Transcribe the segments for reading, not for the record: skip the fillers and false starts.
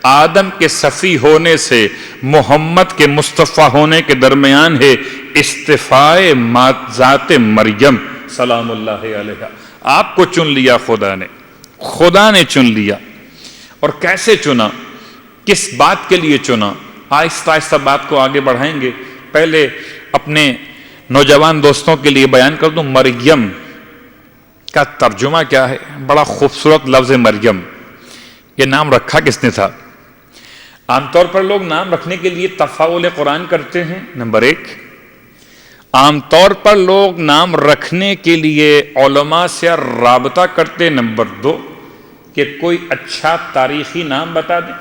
آدم کے صفی ہونے سے محمد کے مصطفیٰ ہونے کے درمیان ہے استفائے ذات مریم سلام اللہ علیہ۔ آپ کو چن لیا خدا نے چن لیا۔ اور کیسے چنا، کس بات کے لیے چنا، آہستہ آہستہ بات کو آگے بڑھائیں گے۔ پہلے اپنے نوجوان دوستوں کے لیے بیان کر دوں، مریم کا ترجمہ کیا ہے۔ بڑا خوبصورت لفظ مریم، یہ نام رکھا کس نے تھا؟ عام طور پر لوگ نام رکھنے کے لیے تفاعل قرآن کرتے ہیں، نمبر ایک۔ عام طور پر لوگ نام رکھنے کے لیے علماء سے رابطہ کرتے، نمبر دو کہ کوئی اچھا تاریخی نام بتا دیں۔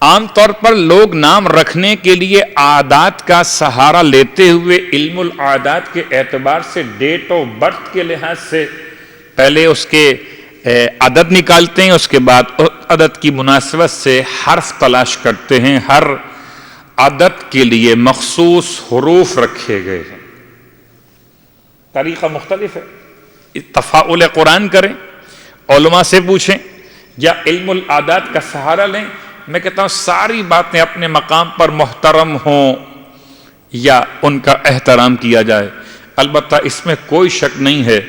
عام طور پر لوگ نام رکھنے کے لیے عادات کا سہارا لیتے ہوئے علم العادات کے اعتبار سے ڈیٹ آف برتھ کے لحاظ سے پہلے اس کے عدد نکالتے ہیں، اس کے بعد عدد کی مناسبت سے حرف تلاش کرتے ہیں۔ ہر عدد کے لیے مخصوص حروف رکھے گئے ہیں، طریقہ مختلف ہے۔ تفاعل قرآن کریں، علماء سے پوچھیں یا علم العادات کا سہارا لیں۔ میں کہتا ہوں ساری باتیں اپنے مقام پر محترم ہوں یا ان کا احترام کیا جائے۔ البتہ اس میں کوئی شک نہیں ہے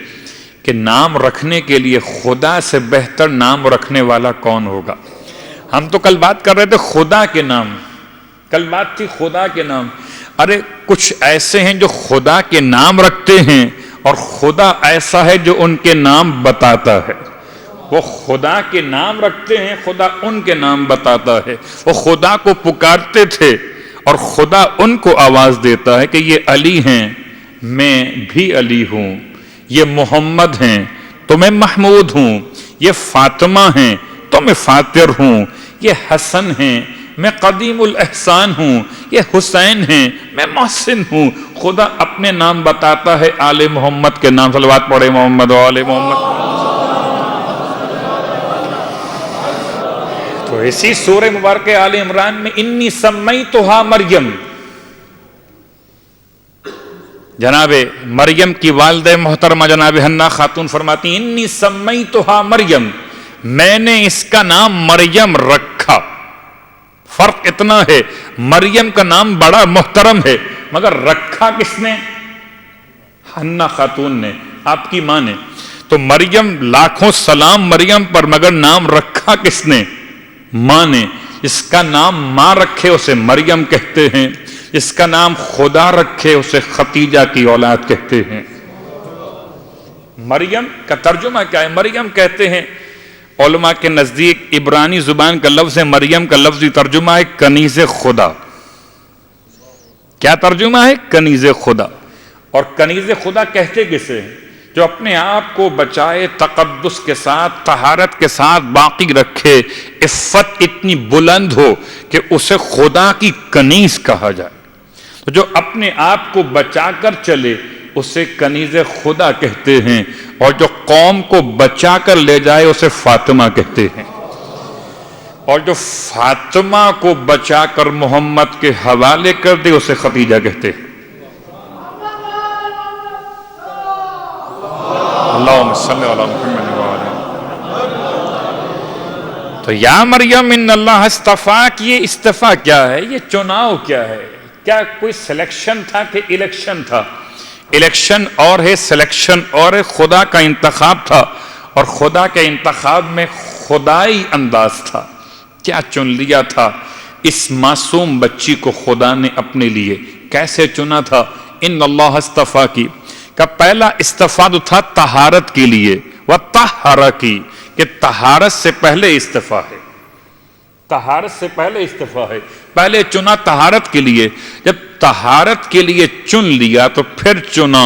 کہ نام رکھنے کے لیے خدا سے بہتر نام رکھنے والا کون ہوگا۔ ہم تو کل بات کر رہے تھے خدا کے نام، کل بات تھی خدا کے نام۔ ارے کچھ ایسے ہیں جو خدا کے نام رکھتے ہیں اور خدا ایسا ہے جو ان کے نام بتاتا ہے۔ وہ خدا کے نام رکھتے ہیں، خدا ان کے نام بتاتا ہے۔ وہ خدا کو پکارتے تھے اور خدا ان کو آواز دیتا ہے کہ یہ علی ہیں، میں بھی علی ہوں، یہ محمد ہیں تو میں محمود ہوں، یہ فاطمہ ہیں تو میں فاتر ہوں، یہ حسن ہیں میں قدیم الاحسان ہوں، یہ حسین ہیں میں محسن ہوں۔ خدا اپنے نام بتاتا ہے آل محمد کے نام۔ صلوات پڑھے محمد و آل محمد۔ تو اسی سورہ مبارکہ آل عمران میں انی سمیتھا مریم، جناب مریم کی والدہ محترمہ جناب حنا خاتون فرماتی ہیں انی سمیتھا مریم، میں نے اس کا نام مریم رکھا۔ فرق اتنا ہے، مریم کا نام بڑا محترم ہے مگر رکھا کس نے؟ حنا خاتون نے، آپ کی ماں نے۔ تو مریم، لاکھوں سلام مریم پر، مگر نام رکھا کس نے؟ ماں نے۔ اس کا نام ماں رکھے اسے مریم کہتے ہیں، اس کا نام خدا رکھے اسے ختیجہ کی اولاد کہتے ہیں۔ مریم کا ترجمہ کیا ہے؟ مریم کہتے ہیں علماء کے نزدیک عبرانی زبان کا لفظ ہے، مریم کا لفظی ترجمہ ہے کنیز خدا۔ کیا ترجمہ ہے؟ کنیز خدا۔ اور کنیز خدا کہتے کسے ہیں؟ جو اپنے آپ کو بچائے، تقدس کے ساتھ، طہارت کے ساتھ باقی رکھے، عفت اتنی بلند ہو کہ اسے خدا کی کنیز کہا جائے۔ تو جو اپنے آپ کو بچا کر چلے اسے کنیز خدا کہتے ہیں، اور جو قوم کو بچا کر لے جائے اسے فاطمہ کہتے ہیں، اور جو فاطمہ کو بچا کر محمد کے حوالے کر دے اسے ختیجہ کہتے ہیں۔ اللہم صلی علی محمد وعلی۔ تو یا مریم ان اللہ اصطفاک، یہ استفا کیا ہے؟ یہ چناؤ کیا ہے؟ کیا کوئی سلیکشن تھا کہ الیکشن تھا؟ الیکشن اور ہے، سلیکشن اور ہے۔ خدا کا انتخاب تھا، اور خدا کے انتخاب میں خدائی انداز تھا۔ کیا چن لیا تھا؟ اس معصوم بچی کو خدا نے اپنے لیے کیسے چنا تھا؟ ان اللہ اصطفا کی کا پہلا استفاد تھا طہارت کے لیے، وطہر کی، کہ طہارت سے پہلے استفا ہے، طہارت سے پہلے استفا ہے۔ پہلے چنا طہارت کے لیے، جب طہارت کے لیے چن لیا تو پھر چنا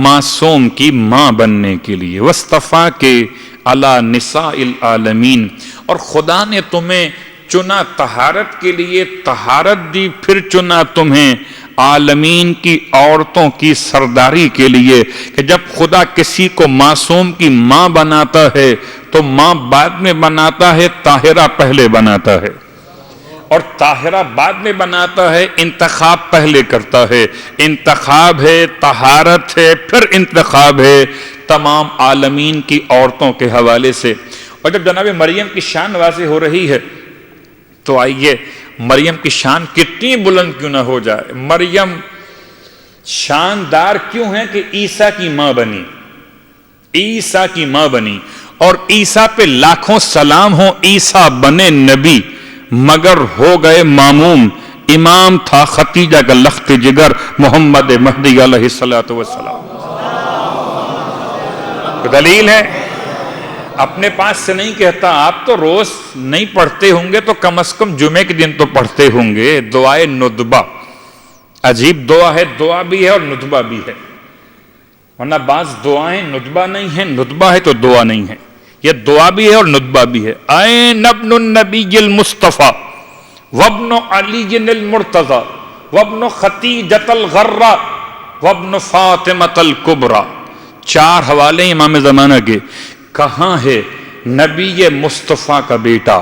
معصوم کی ماں بننے کے لیے۔ واصطفا کے علی نساء العالمین، اور خدا نے تمہیں چنا طہارت کے لیے، طہارت دی، پھر چنا تمہیں عالمین کی عورتوں کی سرداری کے لیے، کہ جب خدا کسی کو معصوم کی ماں بناتا ہے تو ماں بعد میں بناتا ہے، طاہرہ پہلے بناتا ہے، اور طاہرہ بعد میں بناتا ہے، انتخاب پہلے کرتا ہے۔ انتخاب ہے، طہارت ہے، پھر انتخاب ہے تمام عالمین کی عورتوں کے حوالے سے۔ اور جب جناب مریم کی شان واضح ہو رہی ہے تو آئیے مریم کی شان کتنی بلند کیوں نہ ہو جائے، مریم شاندار کیوں ہے کہ عیسیٰ کی ماں بنی، عیسیٰ کی ماں بنی، اور عیسیٰ پہ لاکھوں سلام ہوں، عیسیٰ بنے نبی مگر ہو گئے معموم، امام تھا ختیجہ کا لخت جگر محمد مہدی علیہ السلام۔ دلیل ہے، اپنے پاس سے نہیں کہتا، آپ تو روز نہیں پڑھتے ہوں گے تو کم از کم جمعے کے دن تو پڑھتے ہوں گے دعائے ندبہ۔ عجیب دعا ہے، دعا بھی ہے اور ندبہ بھی ہے، ورنہ بعض دعائیں ندبہ نہیں ہیں، ندبہ ہے تو دعا نہیں ہے، یہ دعا بھی ہے اور ندبہ بھی ہے۔ این ابن النبی المصطفیٰ وابن علی المرتضی وابن ختیجۃ الغراء وابن فاطمۃ الکبریٰ، چار حوالے امام زمانہ کے۔ کہاں ہے نبی مصطفیٰ کا بیٹا،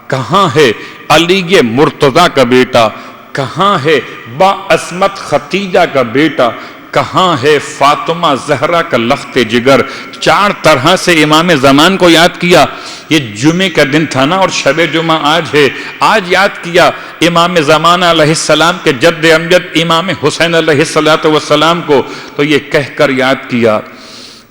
کہاں ہے علی مرتضیٰ کا بیٹا، کہاں ہے با عصمت ختیجہ کا بیٹا، کہاں ہے فاطمہ زہرا کا لخت جگر۔ چار طرح سے امام زمان کو یاد کیا، یہ جمعے کا دن تھا نا اور شب جمعہ آج ہے، آج یاد کیا امام زمان علیہ السلام کے جد امجد امام حسین علیہ السلام کو، تو یہ کہہ کر یاد کیا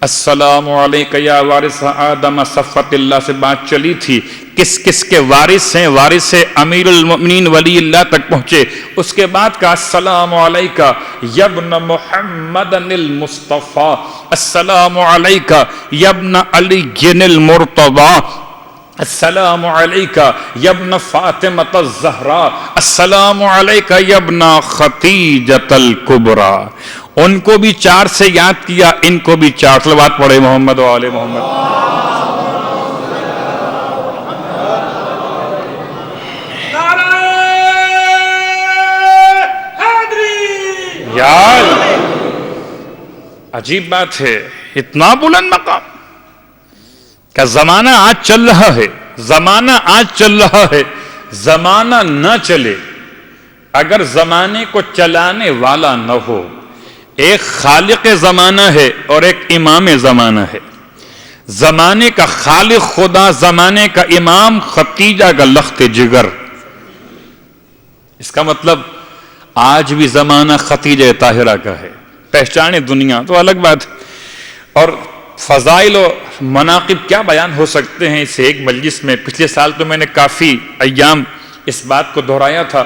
السلام علیکہ یا وارث آدم صفت اللہ سے بات چلی تھی، کس کس کے وارث ہیں، وارث امیر المؤمنین ولی اللہ تک پہنچے، اس کے بعد کا السلام علیکہ یا ابن محمد المصطفیٰ، السلام علیکہ یا ابن علی المرتضیٰ، السلام علیکہ یا ابن فاطمۃ الزہراء، السلام علیکہ یا ابن ختیجۃ الکبریٰ۔ ان کو بھی چار سے یاد کیا، ان کو بھی چار۔ صلوات پڑھے محمد و آل محمد۔ یار عجیب بات ہے، اتنا بلند مقام کہ زمانہ آج چل رہا ہے، زمانہ آج چل رہا ہے، زمانہ نہ چلے اگر زمانے کو چلانے والا نہ ہو۔ ایک خالق زمانہ ہے اور ایک امام زمانہ ہے، زمانے کا خالق خدا، زمانے کا امام ختیجہ کا لخت جگر۔ اس کا مطلب آج بھی زمانہ ختیجہ طاہرہ کا ہے، پہچانے دنیا تو الگ بات ہے۔ اور فضائل و مناقب کیا بیان ہو سکتے ہیں اس ایک مجلس میں، پچھلے سال تو میں نے کافی ایام اس بات کو دہرایا تھا۔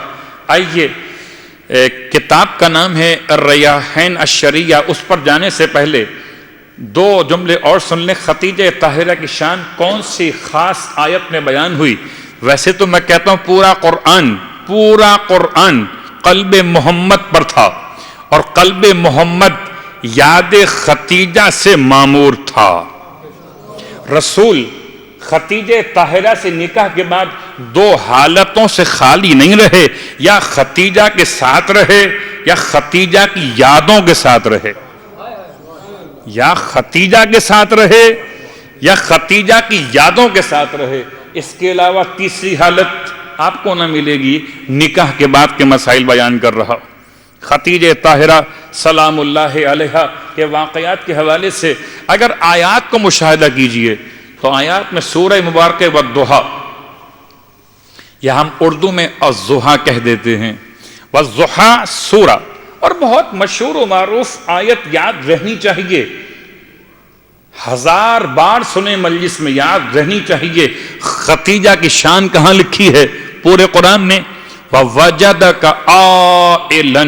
آئیے کتاب کا نام ہے الریاحین الشریعہ، اس پر جانے سے پہلے دو جملے اور سن لیں۔ ختیجہ طاہرہ کی شان کون سی خاص آیت میں بیان ہوئی؟ ویسے تو میں کہتا ہوں پورا قرآن قلب محمد پر تھا، اور قلب محمد یاد ختیجہ سے معمور تھا۔ رسول ختیجہ طاہرہ سے نکاح کے بعد دو حالتوں سے خالی نہیں رہے، یا ختیجہ کے ساتھ رہے یا ختیجہ کی یادوں کے ساتھ رہے، یا ختیجہ کے ساتھ رہے یا ختیجہ کی یادوں کے ساتھ رہے۔ اس کے علاوہ تیسری حالت آپ کو نہ ملے گی۔ نکاح کے بعد کے مسائل بیان کر رہا ختیجہ طاہرہ سلام اللہ علیہا کے واقعات کے حوالے سے اگر آیات کو مشاہدہ کیجئے تو آیات میں سورہ مبارکہ والضحیٰ، یا ہم اردو میں الضحیٰ کہہ دیتے ہیں، والضحیٰ سورہ، اور بہت مشہور و معروف آیت یاد رہنی چاہیے، 1000 بار سنے مجلس میں یاد رہنی چاہیے۔ ختیجہ کی شان کہاں لکھی ہے پورے قرآن میں؟ وَوَجَدَكَ عَائِلًا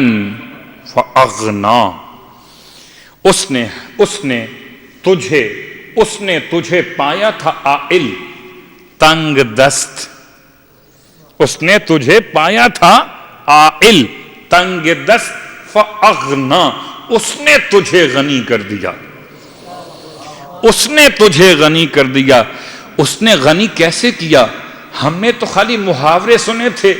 فَأَغْنَا، اس نے تجھے پایا تھا عائل، تنگ دست، اس نے تجھے پایا تھا عائل تنگ دست، فَأَغْنَا، اس نے تجھے غنی کر دیا، اس نے تجھے غنی کر دیا۔ اس نے غنی کیسے کیا؟ ہم نے تو خالی محاورے سنے تھے،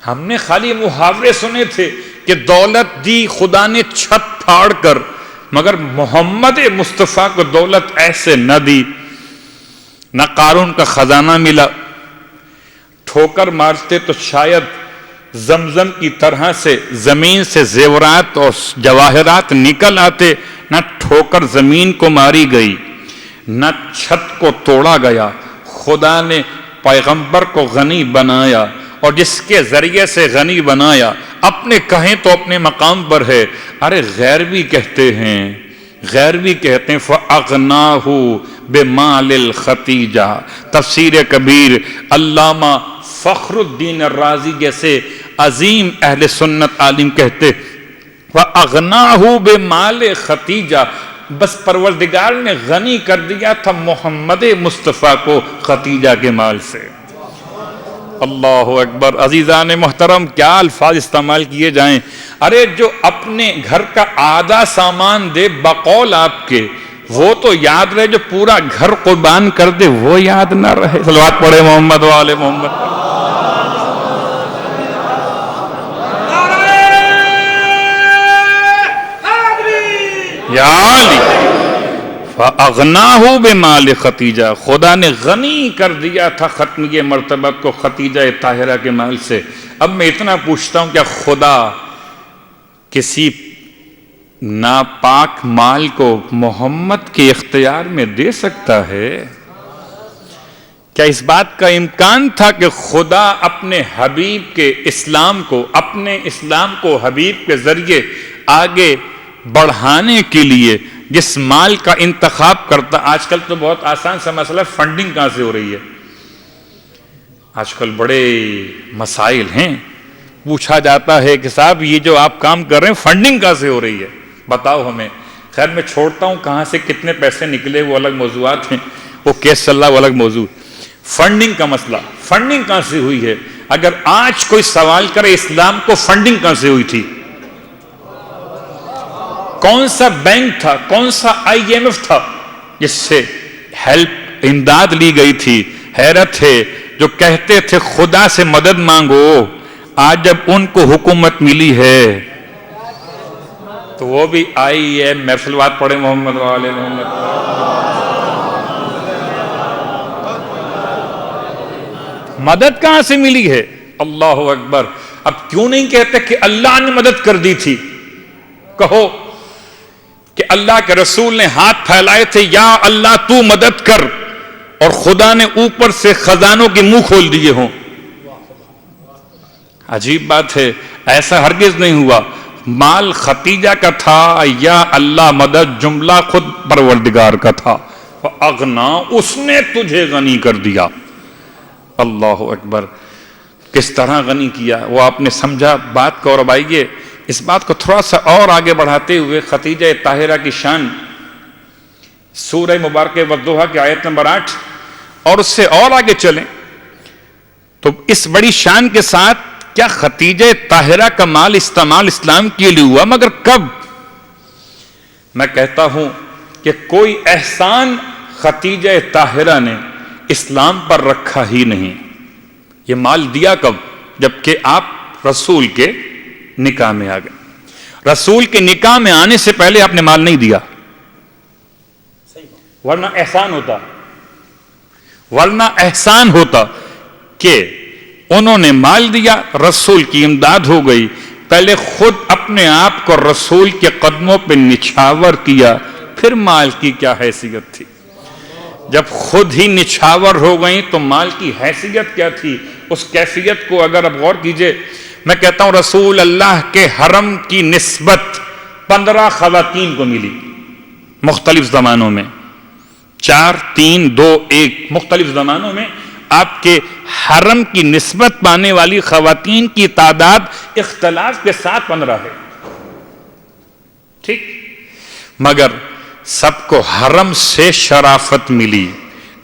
ہم نے خالی محاورے سنے تھے کہ دولت دی خدا نے چھت پھاڑ کر، مگر محمد مصطفیٰ کو دولت ایسے نہ دی۔ نہ قارون کا خزانہ ملا، ٹھوکر مارتے تو شاید زمزم کی طرح سے زمین سے زیورات اور جواہرات نکل آتے، نہ ٹھوکر زمین کو ماری گئی، نہ چھت کو توڑا گیا، خدا نے پیغمبر کو غنی بنایا، اور جس کے ذریعے سے غنی بنایا اپنے کہیں تو اپنے مقام پر ہے، ارے غیر بھی کہتے ہیں، غیر بھی کہتے ہیں فَأَغْنَاهُ بِمَالِ الْخَتِیجَةِ۔ تفسیر کبیر علامہ فخر الدین الرازی جیسے عظیم اہل سنت عالم کہتے فَأَغْنَاهُ بِمَالِ خَتِیجَةِ، بس پروردگار نے غنی کر دیا تھا محمد مصطفیٰ کو خدیجہ کے مال سے۔ اللہ اکبر۔ عزیزان محترم، کیا الفاظ استعمال کیے جائیں، ارے جو اپنے گھر کا آدھا سامان دے بقول آپ کے، وہ تو یاد رہے، جو پورا گھر قربان کر دے وہ یاد نہ رہے۔ صلوات پڑھے محمد و آل محمد۔ یا علی فَأَغْنَاهُ بِمَالِ خَتِیجَةِ، خدا نے غنی کر دیا تھا ختمیہ مرتبہ کو خدیجہ طاہرہ کے مال سے۔ اب میں اتنا پوچھتا ہوں، کیا خدا کسی ناپاک مال کو محمد کے اختیار میں دے سکتا ہے؟ کیا اس بات کا امکان تھا کہ خدا اپنے حبیب کے اسلام کو، اپنے اسلام کو حبیب کے ذریعے آگے بڑھانے کے لیے جس مال کا انتخاب کرتا؟ آج کل تو بہت آسان سا مسئلہ، فنڈنگ کہاں سے ہو رہی ہے؟ آج کل بڑے مسائل ہیں، پوچھا جاتا ہے کہ صاحب یہ جو آپ کام کر رہے ہیں فنڈنگ کہاں سے ہو رہی ہے، بتاؤ ہمیں۔ خیر میں چھوڑتا ہوں، کہاں سے کتنے پیسے نکلے وہ الگ موضوعات ہیں، وہ کیس چل رہا وہ الگ موضوع۔ فنڈنگ کا مسئلہ، فنڈنگ کہاں سے ہوئی ہے؟ اگر آج کوئی سوال کرے اسلام کو فنڈنگ کہاں سے ہوئی تھی، کون سا بینک تھا، کون سا IMF تھا جس سے ہیلپ، امداد لی گئی تھی؟ حیرت ہے، جو کہتے تھے خدا سے مدد مانگو، آج جب ان کو حکومت ملی ہے تو وہ بھی IMF۔ صلوات پڑھے محمد و آل محمد۔ مدد کہاں سے ملی ہے؟ اللہ اکبر۔ اب کیوں نہیں کہتے کہ اللہ نے مدد کر دی تھی؟ کہو کہ اللہ کے رسول نے ہاتھ پھیلائے تھے، یا اللہ تو مدد کر، اور خدا نے اوپر سے خزانوں کے منہ کھول دیے ہوں۔ عجیب بات ہے، ایسا ہرگز نہیں ہوا۔ مال خدیجہ کا تھا، یا اللہ مدد جملہ خود پروردگار کا تھا۔ اغنا، اس نے تجھے غنی کر دیا۔ اللہ اکبر۔ کس طرح غنی کیا وہ آپ نے سمجھا بات کو۔ اور اب آئیے اس بات کو تھوڑا سا اور آگے بڑھاتے ہوئے خدیجہ طاہرہ کی شان، سورہ مبارکہ والضحیٰ کی آیت نمبر 8، اور اس سے اور آگے چلیں تو اس بڑی شان کے ساتھ کیا خدیجہ طاہرہ کا مال استعمال اسلام کے لیے ہوا، مگر کب؟ میں کہتا ہوں کہ کوئی احسان خدیجہ طاہرہ نے اسلام پر رکھا ہی نہیں۔ یہ مال دیا کب؟ جبکہ آپ رسول کے نکاح میں آ گئے۔ رسول کے نکاح میں آنے سے پہلے آپ نے مال نہیں دیا، ورنہ احسان ہوتا کہ انہوں نے مال دیا، رسول کی امداد ہو گئی، پہلے خود اپنے آپ کو رسول کے قدموں پہ نچھاور کیا، پھر مال کی کیا حیثیت تھی؟ جب خود ہی نچھاور ہو گئیں تو مال کی حیثیت کیا تھی؟ اس کیفیت کو اگر اب غور کیجئے، میں کہتا ہوں رسول اللہ کے حرم کی نسبت 15 خواتین کو ملی مختلف زمانوں میں، 4 3 2 1 مختلف زمانوں میں آپ کے حرم کی نسبت پانے والی خواتین کی تعداد اختلاف کے ساتھ 15 ہے، ٹھیک؟ مگر سب کو حرم سے شرافت ملی،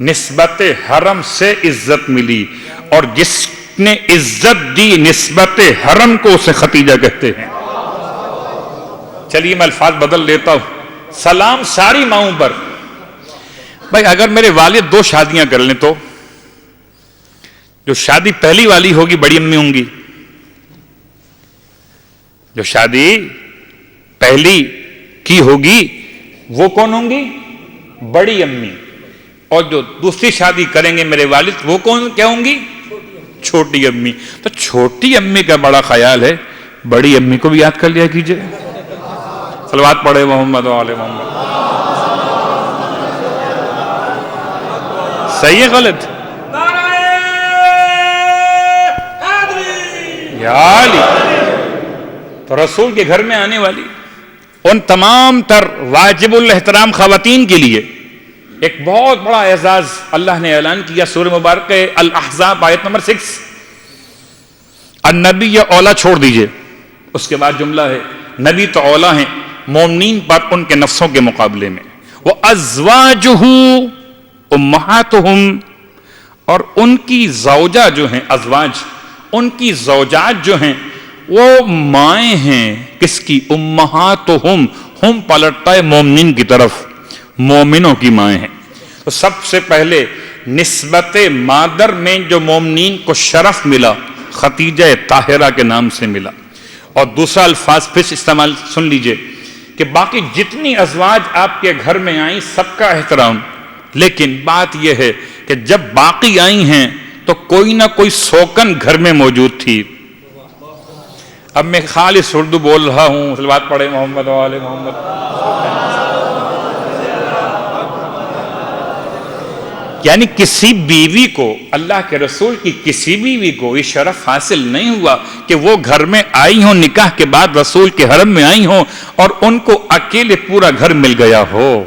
نسبت حرم سے عزت ملی، اور جس نے عزت دی نسبت حرم کو اسے خدیجہ کہتے ہیں۔ چلیے میں الفاظ بدل لیتا ہوں، سلام ساری ماؤں پر۔ بھائی اگر میرے والد 2 شادیاں کر لیں تو جو شادی پہلی والی ہوگی بڑی امی ہوں گی، جو شادی پہلی کی ہوگی وہ کون ہوں گی؟ بڑی امی۔ اور جو دوسری شادی کریں گے میرے والد وہ کون کیا ہوں گی؟ چھوٹی امی۔ تو چھوٹی امی کا بڑا خیال ہے، بڑی امی کو بھی یاد کر لیا کیجئے۔ صلوات پڑھے محمد و آل محمد۔ صحیح ہے غلط؟ یا علی. تو رسول کے گھر میں آنے والی ان تمام تر واجب الاحترام خواتین کے لیے ایک بہت بڑا اعزاز اللہ نے اعلان کیا سورہ مبارکہ الاحزاب آیت نمبر 6. النبی یا اولا چھوڑ دیجئے، اس کے بعد جملہ ہے نبی تو اولا ہیں مومنین پر ان کے نفسوں کے مقابلے میں. وَأَزْوَاجُهُ أُمَّهَاتُهُمْ، اور ان کی زوجہ جو ہیں، ازواج ان کی زوجات جو ہیں وہ مائیں ہیں. کس کی؟ امہاتہم. ہم پلٹتا ہے مومنین کی طرف، مومنوں کی مائیں ہیں. تو سب سے پہلے نسبت مادر میں جو مومنین کو شرف ملا خدیجہ طاہرہ کے نام سے ملا. اور دوسرا الفاظ پھر استعمال سن لیجئے کہ باقی جتنی ازواج آپ کے گھر میں آئیں سب کا احترام، لیکن بات یہ ہے کہ جب باقی آئی ہیں تو کوئی نہ کوئی سوکن گھر میں موجود تھی. اب میں خالص اردو بول رہا ہوں، صلوات پڑھے محمد و آل محمد. یعنی کسی بیوی کو، اللہ کے رسول کی کسی بیوی کو یہ شرف حاصل نہیں ہوا کہ وہ گھر میں آئی ہوں، نکاح کے بعد رسول کے حرم میں آئی ہوں اور ان کو اکیلے پورا گھر مل گیا ہو.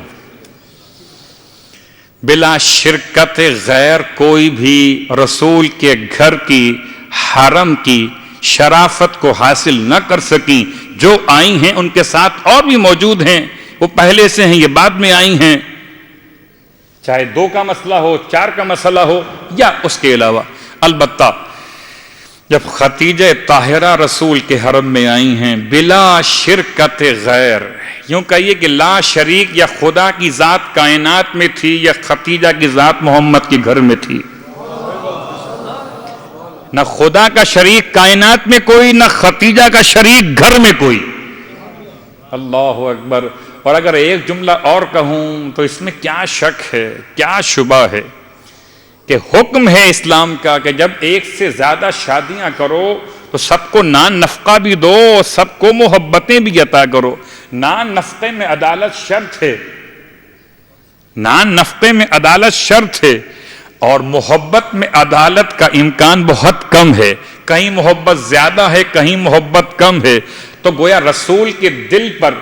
بلا شرکت غیر کوئی بھی رسول کے گھر کی، حرم کی شرافت کو حاصل نہ کر سکیں. جو آئی ہیں ان کے ساتھ اور بھی موجود ہیں، وہ پہلے سے ہیں، یہ بعد میں آئی ہیں، چاہے 2 کا مسئلہ ہو، 4 کا مسئلہ ہو یا اس کے علاوہ. البتہ جب خدیجہ طاہرہ رسول کے حرم میں آئی ہیں بلا شرکت غیر، یوں کہیے کہ لا شریک، یا خدا کی ذات کائنات میں تھی یا خدیجہ کی ذات محمد کے گھر میں تھی. نہ خدا کا شریک کائنات میں کوئی، نہ خدیجہ کا شریک گھر میں کوئی. اللہ اکبر. اور اگر ایک جملہ اور کہوں تو اس میں کیا شک ہے، کیا شبہ ہے کہ حکم ہے اسلام کا کہ جب ایک سے زیادہ شادیاں کرو تو سب کو نان نفقہ بھی دو، سب کو محبتیں بھی عطا کرو. نان نفقے میں عدالت شرط ہے، نان نفقے میں عدالت شرط ہے، اور محبت میں عدالت کا امکان بہت کم ہے. کہیں محبت زیادہ ہے، کہیں محبت کم ہے. تو گویا رسول کے دل پر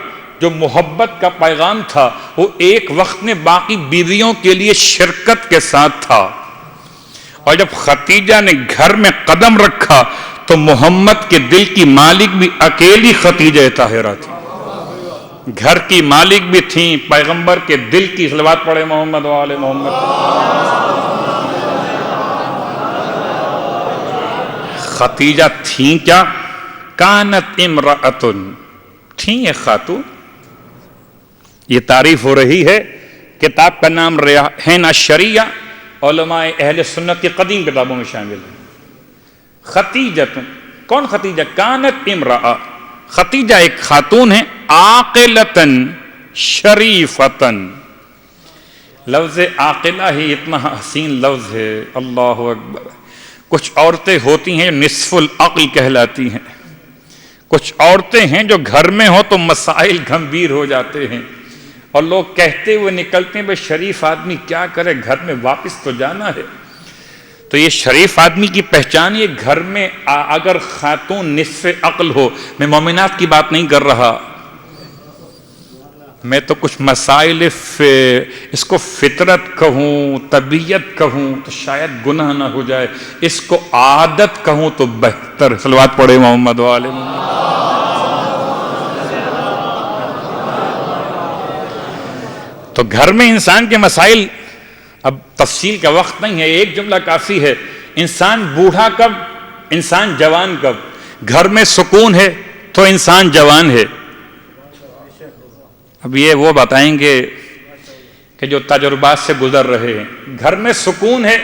جو محبت کا پیغام تھا وہ ایک وقت میں باقی بیویوں کے لیے شرکت کے ساتھ تھا. اور جب خدیجہ نے گھر میں قدم رکھا تو محمد کے دل کی مالک بھی اکیلی خدیجہ طاہرہ تھی. گھر کی مالک بھی تھیں، پیغمبر کے دل کی. صلوات پڑھے محمد و آل محمد. خدیجہ تھیں کیا؟ کانت امرأتن، تھیں ایک خاتون. یہ تعریف ہو رہی ہے، کتاب کا نام ریحان الشریعہ، علماء اہل سنت کی قدیم کتابوں میں شامل ہے. خدیجہ، کون خدیجہ؟ کانت امرأ، خدیجہ ایک خاتون ہے، عاقلتن شریفتن. لفظ عاقلہ ہی اتنا حسین لفظ ہے، اللہ اکبر. کچھ عورتیں ہوتی ہیں نصف العقل کہلاتی ہیں، کچھ عورتیں ہیں جو گھر میں ہو تو مسائل گھمبیر ہو جاتے ہیں اور لوگ کہتے ہوئے نکلتے ہیں بھئی شریف آدمی کیا کرے، گھر میں واپس تو جانا ہے. تو یہ شریف آدمی کی پہچان یہ گھر میں اگر خاتون نصف عقل ہو. میں مومنات کی بات نہیں کر رہا، میں تو کچھ مسائل اس کو فطرت کہوں، طبیعت کہوں تو شاید گناہ نہ ہو جائے، اس کو عادت کہوں تو بہتر. صلوات پڑھے محمد و آل محمد. تو گھر میں انسان کے مسائل، اب تفصیل کا وقت نہیں ہے، ایک جملہ کافی ہے. انسان بوڑھا کب، انسان جوان کب. گھر میں سکون ہے تو انسان جوان ہے. اب یہ وہ بتائیں گے کہ جو تجربات سے گزر رہے ہیں. گھر میں سکون ہے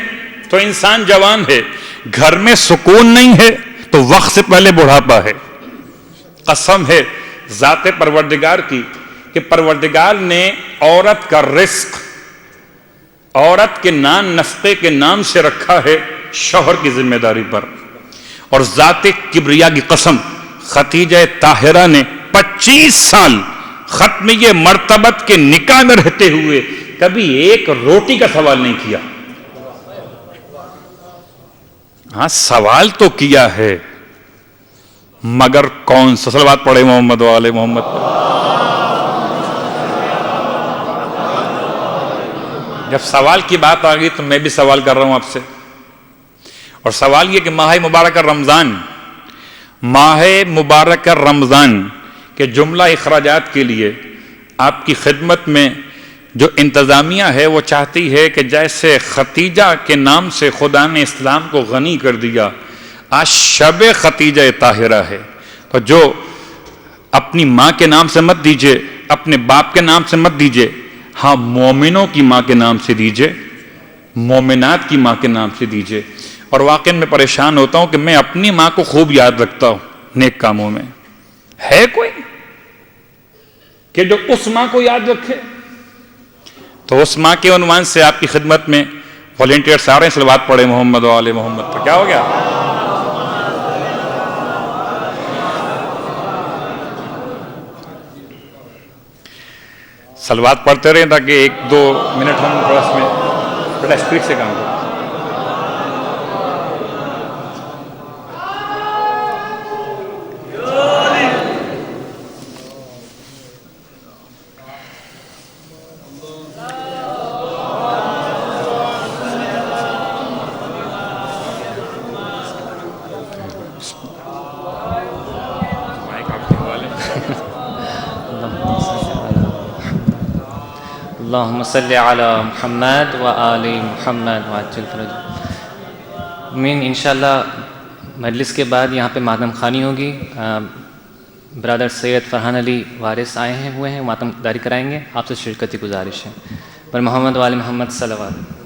تو انسان جوان ہے، گھر میں سکون نہیں ہے تو وقت سے پہلے بڑھاپا ہے. قسم ہے ذات پروردگار کی کہ پروردگار نے عورت کا رزق عورت کے نان نفقے کے نام سے رکھا ہے شوہر کی ذمہ داری پر. اور ذات کبریا کی قسم، خدیجہ طاہرہ نے 25 سال ختمیہ مرتبت کے نکاح میں رہتے ہوئے کبھی ایک روٹی کا سوال نہیں کیا. ہاں سوال تو کیا ہے مگر کون سا؟ صلوات پڑھے محمد و آل محمد پر۔ جب سوال کی بات آ گئی تو میں بھی سوال کر رہا ہوں آپ سے، اور سوال یہ کہ ماہ مبارک رمضان، ماہ مبارک رمضان کے جملہ اخراجات کے لیے آپ کی خدمت میں جو انتظامیہ ہے وہ چاہتی ہے کہ جیسے ختیجہ کے نام سے خدا نے اسلام کو غنی کر دیا، آج شب ختیجہ طاہرہ ہے، تو جو اپنی ماں کے نام سے مت دیجئے، اپنے باپ کے نام سے مت دیجئے، ہاں مومنوں کی ماں کے نام سے دیجئے، مومنات کی ماں کے نام سے دیجئے۔ اور واقعی میں پریشان ہوتا ہوں کہ میں اپنی ماں کو خوب یاد رکھتا ہوں نیک کاموں میں، ہے کوئی کہ جو اس ماں کو یاد رکھے؟ تو اس ماں کے عنوان سے آپ کی خدمت میں والنٹیئرز آ رہے ہیں، صلوات پڑھے محمد و آل محمد پر۔ کیا ہو گیا؟ صلوات پڑھتے رہیں تاکہ 1-2 منٹ ہم تھوڑا اس میں بڑا اسپیڈ سے کام کریں۔ اللہم صلی علی محمد و آل محمد وعجل فرجہ۔ امین، انشاءاللہ مجلس کے بعد یہاں پہ ماتم خوانی ہوگی۔ برادر سید فرحان علی وارث آئے ہوئے ہیں، ماتم داری کرائیں گے، آپ سے شرکت کی گزارش ہے۔ پر محمد و آل محمد صلوات۔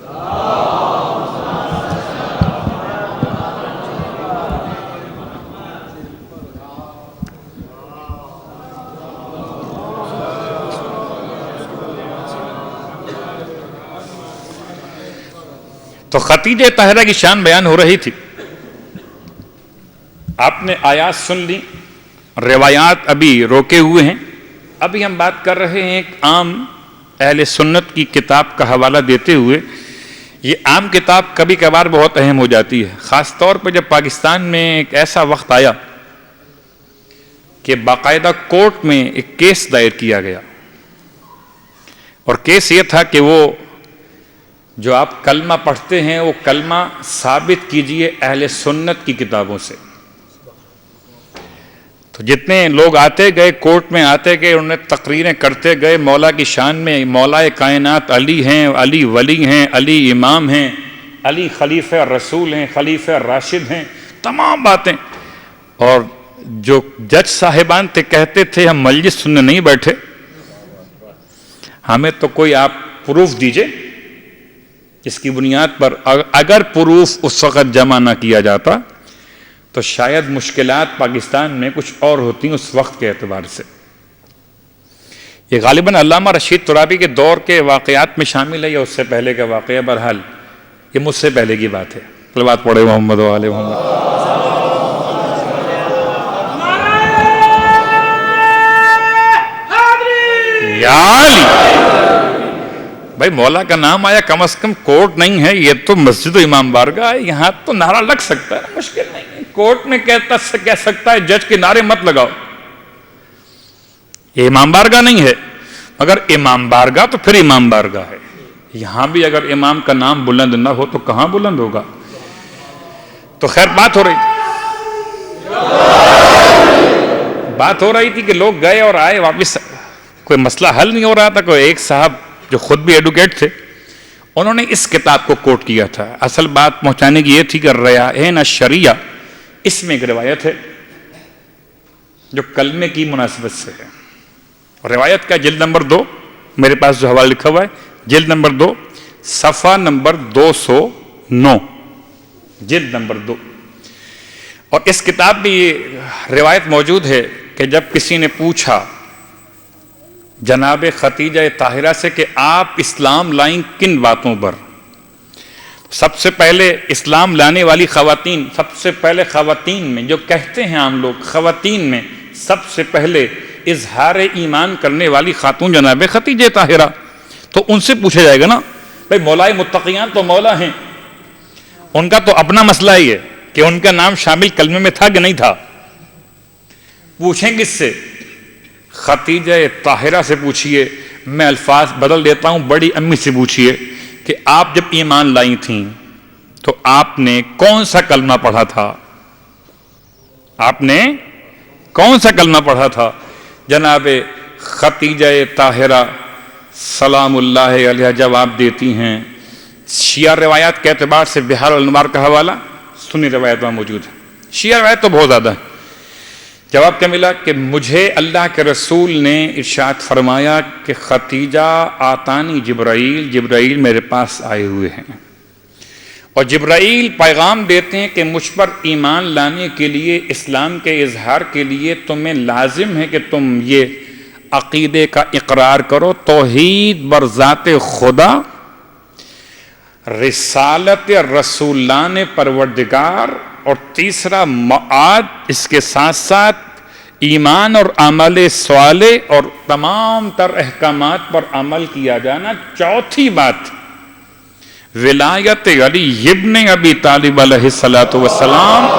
تو ختیجہ طاہرہ کی شان بیان ہو رہی تھی، آپ نے آیات سن لی، روایات ابھی روکے ہوئے ہیں۔ ابھی ہم بات کر رہے ہیں ایک عام اہل سنت کی کتاب کا حوالہ دیتے ہوئے۔ یہ عام کتاب کبھی کبھار بہت اہم ہو جاتی ہے، خاص طور پہ جب پاکستان میں ایک ایسا وقت آیا کہ باقاعدہ کورٹ میں ایک کیس دائر کیا گیا، اور کیس یہ تھا کہ وہ جو آپ کلمہ پڑھتے ہیں وہ کلمہ ثابت کیجئے اہل سنت کی کتابوں سے۔ تو جتنے لوگ آتے گئے کورٹ میں آتے گئے، انہوں نے تقریریں کرتے گئے مولا کی شان میں، مولا کائنات علی ہیں، علی ولی ہیں، علی امام ہیں، علی خلیفہ رسول ہیں، خلیفہ راشد ہیں، تمام باتیں۔ اور جو جج صاحبان تھے کہتے تھے ہم مجلس سننے نہیں بیٹھے، ہمیں تو کوئی آپ پروف دیجئے جس کی بنیاد پر اگر پروف اس وقت جمع نہ کیا جاتا تو شاید مشکلات پاکستان میں کچھ اور ہوتی اس وقت کے اعتبار سے۔ یہ غالباً علامہ رشید ترابی کے دور کے واقعات میں شامل ہے یا اس سے پہلے کا واقعہ، بہرحال یہ مجھ سے پہلے کی بات ہے۔ صلوات پڑھے محمد و آل محمد۔ یا علی، بھائی مولا کا نام آیا، کم از کم کورٹ نہیں ہے، یہ تو مسجد و امام بارگاہ ہے، یہاں تو نعرہ لگ سکتا ہے، مشکل نہیں ہے۔ کورٹ میں کہہ سکتا ہے جج کے نعرے مت لگاؤ، یہ امام بارگاہ نہیں ہے، مگر امام بارگاہ تو پھر امام بارگاہ ہے۔ یہاں بھی اگر امام کا نام بلند نہ ہو تو کہاں بلند ہوگا؟ تو خیر بات ہو رہی تھی کہ لوگ گئے اور آئے واپس، کوئی مسئلہ حل نہیں ہو رہا تھا۔ کوئی ایک صاحب جو خود بھی ایڈوکیٹ تھے، انہوں نے اس کتاب کو کوٹ کیا تھا۔ اصل بات پہنچانے کی یہ تھی کہ ریاحین الشریعہ، اس میں ایک روایت ہے جو کلمے کی مناسبت سے ہے۔ روایت کا جلد نمبر 2، میرے پاس جو حوالہ لکھا ہوا ہے، جلد نمبر 2 صفحہ نمبر 209، جلد نمبر 2۔ اور اس کتاب میں یہ روایت موجود ہے کہ جب کسی نے پوچھا جناب ختیجہ طاہرہ سے کہ آپ اسلام لائیں کن باتوں پر، سب سے پہلے اسلام لانے والی خواتین، سب سے پہلے خواتین میں جو کہتے ہیں عام لوگ، خواتین میں سب سے پہلے اظہار ایمان کرنے والی خاتون جناب ختیجہ طاہرہ۔ تو ان سے پوچھا جائے گا نا، بھئی مولا متقیان تو مولا ہیں، ان کا تو اپنا مسئلہ ہی ہے، کہ ان کا نام شامل کلمے میں تھا کہ نہیں تھا؟ پوچھیں کس سے؟ خدیجہ طاہرہ سے پوچھئے. میں الفاظ بدل دیتا ہوں، بڑی امی سے پوچھئے کہ آپ جب ایمان لائی تھیں تو آپ نے کون سا کلمہ پڑھا تھا؟ آپ نے کون سا کلمہ پڑھا تھا؟ جناب خدیجہ طاہرہ سلام اللہ علیہ جواب دیتی ہیں. شیعہ روایات کے اعتبار سے بحار الانوار کا حوالہ سنی روایت میں موجود ہے، شیعہ روایت تو بہت زیادہ ہے. جواب کیا ملا کہ مجھے اللہ کے رسول نے ارشاد فرمایا کہ خدیجہ آتانی جبرائیل، جبرائیل میرے پاس آئے ہوئے ہیں اور جبرائیل پیغام دیتے ہیں کہ مجھ پر ایمان لانے کے لیے، اسلام کے اظہار کے لیے تمہیں لازم ہے کہ تم یہ عقیدے کا اقرار کرو، توحید بر ذات خدا، رسالت رسولان پروردگار، اور تیسرا معاد، اس کے ساتھ ساتھ ایمان اور عمل صالح اور تمام تر احکامات پر عمل کیا جانا. چوتھی بات ولایت علی ابن ابی طالب علیہ الصلوۃ والسلام.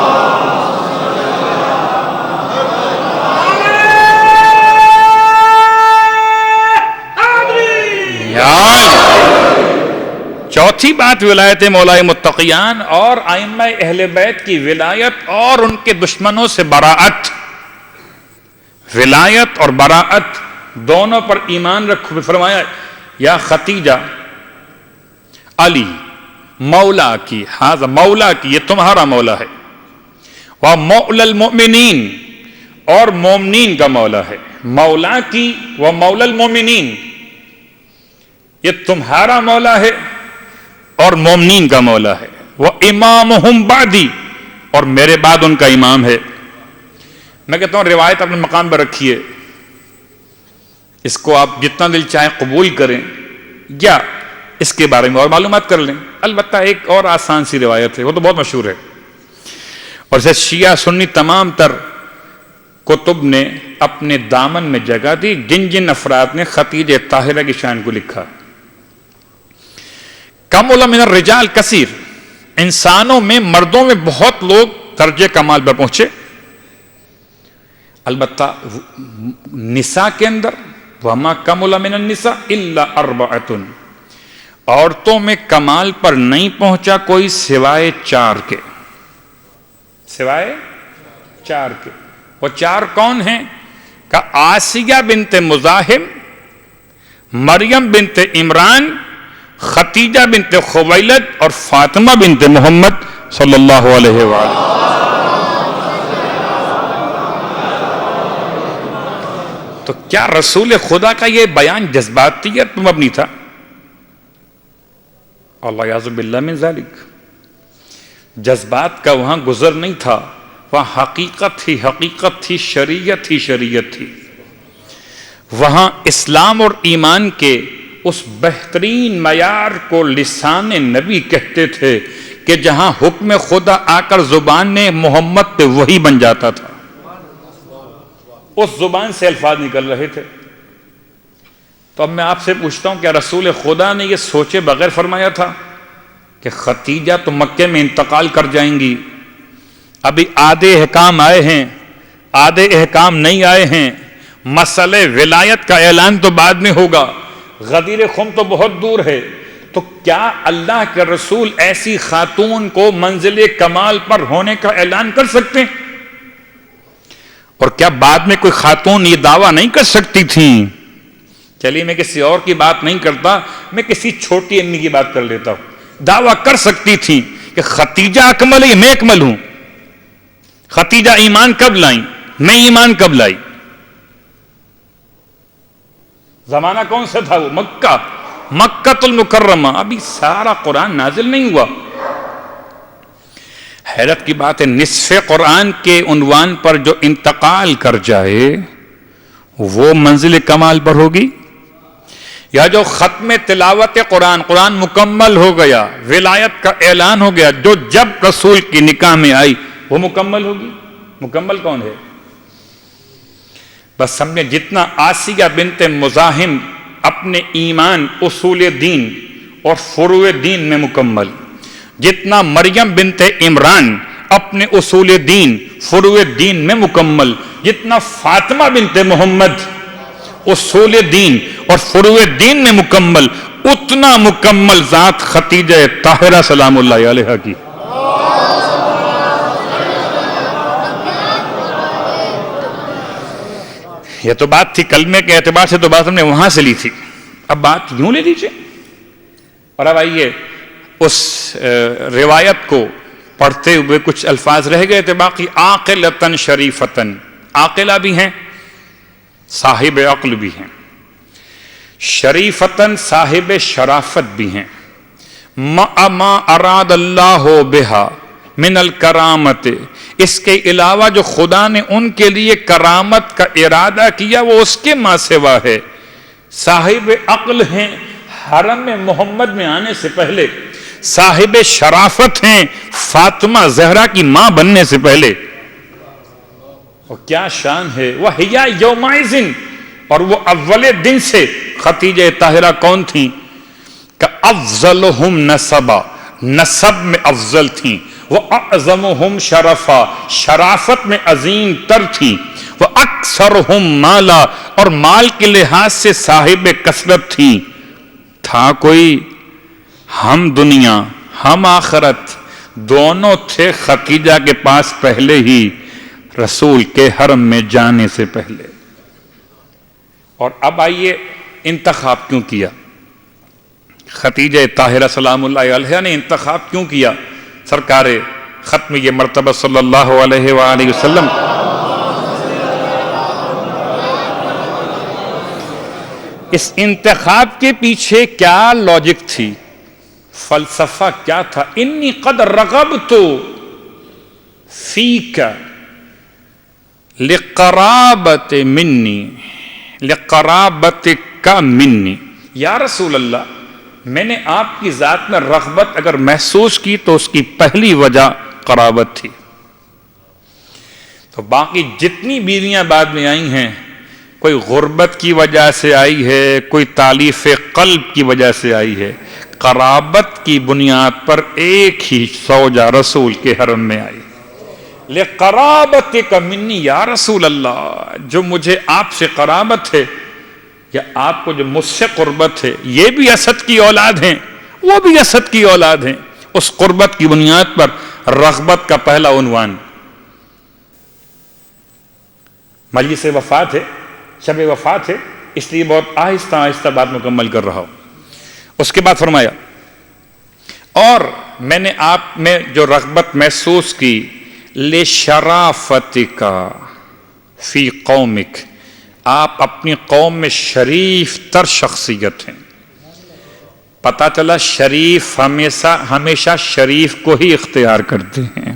چوتھی بات ولایت مولا متقیان اور ائمہ اہل بیت کی ولایت اور ان کے دشمنوں سے براءت. ولایت اور براءت دونوں پر ایمان رکھو. فرمایا یا خدیجہ علی مولا کی، ہاں مولا کی، یہ تمہارا مولا ہے، وہ مولا المؤمنین، اور مومنین کا مولا ہے. مولا کی وہ مولا المؤمنین، یہ تمہارا مولا ہے اور مومنین کا مولا ہے. وہ امامہم بعدی، اور میرے بعد ان کا امام ہے. میں کہتا ہوں روایت اپنے مقام پر رکھیے، اس کو آپ جتنا دل چاہے قبول کریں یا اس کے بارے میں اور معلومات کر لیں. البتہ ایک اور آسان سی روایت ہے، وہ تو بہت مشہور ہے، اور اسے شیعہ سنی تمام تر کتب نے اپنے دامن میں جگہ دی جن جن افراد نے خدیجہ طاہرہ کی شان کو لکھا. کمل من الرجال کثیر، انسانوں میں، مردوں میں بہت لوگ درجہ کمال پر پہنچے، البتہ نساء کے اندر وما کمل من النساء الا اربعۃ، عورتوں میں کمال پر نہیں پہنچا کوئی سوائے 4 کے. سوائے 4 کے. وہ 4 کون ہیں؟ کہ آسیہ بنت مزاحم، مریم بنت عمران، خدیجہ بنت خویلد اور فاطمہ بنت محمد صلی اللہ علیہ وآلہ. تو کیا رسول خدا کا یہ بیان جذباتیت پر مبنی تھا؟ اللہ یعوذ باللہ من ذالک. جذبات کا وہاں گزر نہیں تھا، وہاں حقیقت ہی حقیقت تھی، شریعت ہی شریعت تھی. وہاں اسلام اور ایمان کے اس بہترین معیار کو لسان نبی کہتے تھے کہ جہاں حکم خدا آ کر زبان محمد پہ وہی بن جاتا تھا، اس زبان سے الفاظ نکل رہے تھے. تو اب میں آپ سے پوچھتا ہوں، کیا رسول خدا نے یہ سوچے بغیر فرمایا تھا کہ خدیجہ تو مکے میں انتقال کر جائیں گی، ابھی آدھے احکام آئے ہیں، آدھے احکام نہیں آئے ہیں، مسئلہ ولایت کا اعلان تو بعد میں ہوگا، غدیر خم تو بہت دور ہے، تو کیا اللہ کے رسول ایسی خاتون کو منزل کمال پر ہونے کا اعلان کر سکتے ہیں؟ اور کیا بعد میں کوئی خاتون یہ دعویٰ نہیں کر سکتی تھیں؟ چلیے میں کسی اور کی بات نہیں کرتا، میں کسی چھوٹی امی کی بات کر لیتا ہوں. دعویٰ کر سکتی تھیں کہ خدیجہ اکمل ہے، میں اکمل ہوں. خدیجہ ایمان کب لائیں؟ میں ایمان کب لائی؟ زمانہ کون سا تھا وہ؟ مکہ، مکہ المکرمہ. ابھی سارا قرآن نازل نہیں ہوا. حیرت کی بات ہے، نصف قرآن کے عنوان پر جو انتقال کر جائے وہ منزل کمال پر ہوگی، یا جو ختم تلاوت قرآن، قرآن مکمل ہو گیا، ولایت کا اعلان ہو گیا، جو جب رسول کی نکاح میں آئی وہ مکمل ہوگی؟ مکمل کون ہے؟ بس سمجھے جتنا آسیہ بنت مزاحم اپنے ایمان، اصول دین اور فروع دین میں مکمل، جتنا مریم بنت عمران اپنے اصول دین فروع دین میں مکمل، جتنا فاطمہ بنت محمد اصول دین اور فروع دین میں مکمل، اتنا مکمل ذات خدیجہ طاہرہ سلام اللہ علیہا کی۔ یہ تو بات تھی کلمے کے اعتبار سے، تو بات ہم نے وہاں سے لی تھی، اب بات یوں لے لیجیے۔ اور اب آئیے اس روایت کو پڑھتے ہوئے کچھ الفاظ رہ گئے تھے باقی۔ عاقلتن شریفتن، عاقلہ بھی ہیں، صاحب عقل بھی ہیں، شریفتن صاحب شرافت بھی ہیں، ما اراد اللہ بہا من الکرامت، اس کے علاوہ جو خدا نے ان کے لیے کرامت کا ارادہ کیا وہ اس کے ماں سوا ہے، صاحب عقل ہیں حرم محمد میں آنے سے پہلے، صاحب شرافت ہیں فاطمہ زہرا کی ماں بننے سے پہلے۔ اور کیا شان ہے، وہ حیا یومئذ، اور وہ اول دن سے خدیجہ طاہرہ کون تھیں؟ کہ افضلہم نسبا، نسب میں افضل تھیں، وہ اعظمہم شرفا، شرافت میں عظیم تر تھیں، وہ اکثرہم مالا، اور مال کے لحاظ سے صاحب کثرت تھیں۔ تھا کوئی ہم دنیا ہم آخرت دونوں تھے خدیجہ کے پاس پہلے ہی، رسول کے حرم میں جانے سے پہلے۔ اور اب آئیے انتخاب کیوں کیا خدیجہ طاہرہ سلام اللہ علیہا نے؟ انتخاب کیوں کیا سرکار ختم یہ مرتبہ صلی اللہ علیہ وآلہ وسلم؟ اس انتخاب کے پیچھے کیا لاجک تھی، فلسفہ کیا تھا؟ انی قد رغبت فیک لقرابت منی، لقرابتک منی، یا رسول اللہ میں نے آپ کی ذات میں رغبت اگر محسوس کی تو اس کی پہلی وجہ قرابت تھی۔ تو باقی جتنی بیویاں بعد میں آئی ہیں، کوئی غربت کی وجہ سے آئی ہے، کوئی تالیف قلب کی وجہ سے آئی ہے، قرابت کی بنیاد پر ایک ہی زوجہ رسول کے حرم میں آئی۔ لِقَرَابَتِكَ مِنِّي، یا رسول اللہ جو مجھے آپ سے قرابت ہے یا آپ کو جو مجھ سے قربت ہے، یہ بھی اسد کی اولاد ہیں وہ بھی اسد کی اولاد ہیں، اس قربت کی بنیاد پر رغبت کا پہلا عنوان۔ مجلس وفات ہے، شب وفات ہے، اس لیے بہت آہستہ آہستہ بات مکمل کر رہا ہوں۔ اس کے بعد فرمایا اور میں نے آپ میں جو رغبت محسوس کی، لِشَرَافَتِكَ فِي قَوْمِكَ، آپ اپنی قوم میں شریف تر شخصیت ہیں۔ پتہ چلا شریف ہمیشہ شریف کو ہی اختیار کرتے ہیں۔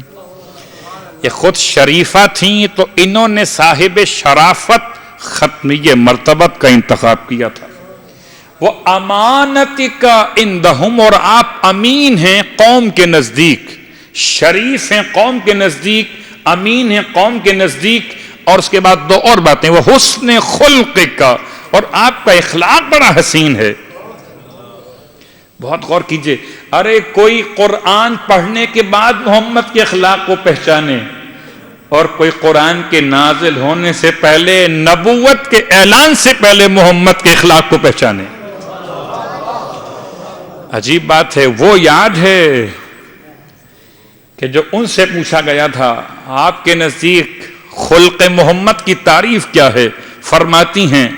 یہ خود شریفہ تھیں تو انہوں نے صاحب شرافت ختمی مرتبت کا انتخاب کیا تھا۔ وہ امانتی کا اندہم، اور آپ امین ہیں قوم کے نزدیک، شریف ہیں قوم کے نزدیک، امین ہیں قوم کے نزدیک۔ اور اس کے بعد دو اور باتیں، وہ حسن خلق کا، اور آپ کا اخلاق بڑا حسین ہے۔ بہت غور کیجئے، ارے کوئی قرآن پڑھنے کے بعد محمد کے اخلاق کو پہچانے، اور کوئی قرآن کے نازل ہونے سے پہلے، نبوت کے اعلان سے پہلے محمد کے اخلاق کو پہچانے۔ عجیب بات ہے، وہ یاد ہے کہ جو ان سے پوچھا گیا تھا آپ کے نزدیک خلق محمد کی تعریف کیا ہے، فرماتی ہیں